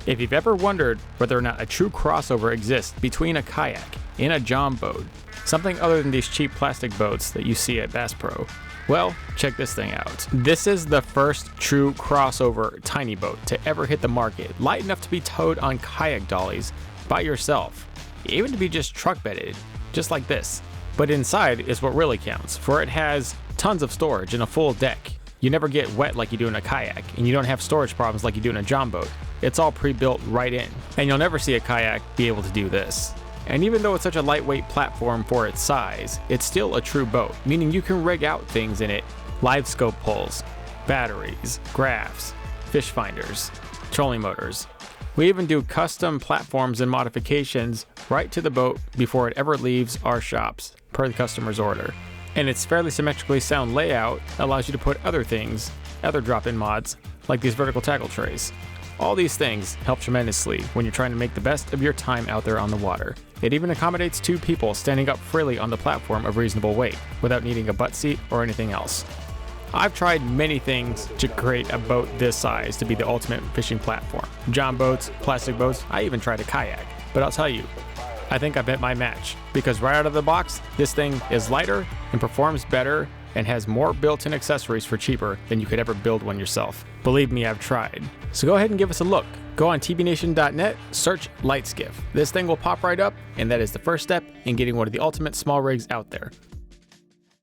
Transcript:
If you've ever wondered whether or not a true crossover exists between a kayak and a John boat, something other than these cheap plastic boats that you see at Bass Pro, well, check this thing out. This is the first true crossover tiny boat to ever hit the market, light enough to be towed on kayak dollies by yourself, even to be just truck bedded, just like this. But inside is what really counts, for it has tons of storage and a full deck. You never get wet like you do in a kayak, and you don't have storage problems like you do in a John boat. It's all pre-built right in, and you'll never see a kayak be able to do this. And even though it's such a lightweight platform for its size, it's still a true boat, meaning you can rig out things in it: live scope poles, batteries, graphs, fish finders, trolling motors. We even do custom platforms and modifications right to the boat before it ever leaves our shops, per the customer's order. And its fairly symmetrically sound layout allows you to put other things, other drop-in mods, like these vertical tackle trays. All these things help tremendously when you're trying to make the best of your time out there on the water. It even accommodates 2 people standing up freely on the platform of reasonable weight, without needing a butt seat or anything else. I've tried many things to create a boat this size to be the ultimate fishing platform. John boats, plastic boats, I even tried a kayak. But I'll tell you, I think I bet my match, because right out of the box, this thing is lighter and performs better and has more built-in accessories for cheaper than you could ever build one yourself. Believe me, I've tried. So go ahead and give us a look. Go on TBNation.net, search Lite Skiff. This thing will pop right up, and that is the first step in getting one of the ultimate small rigs out there.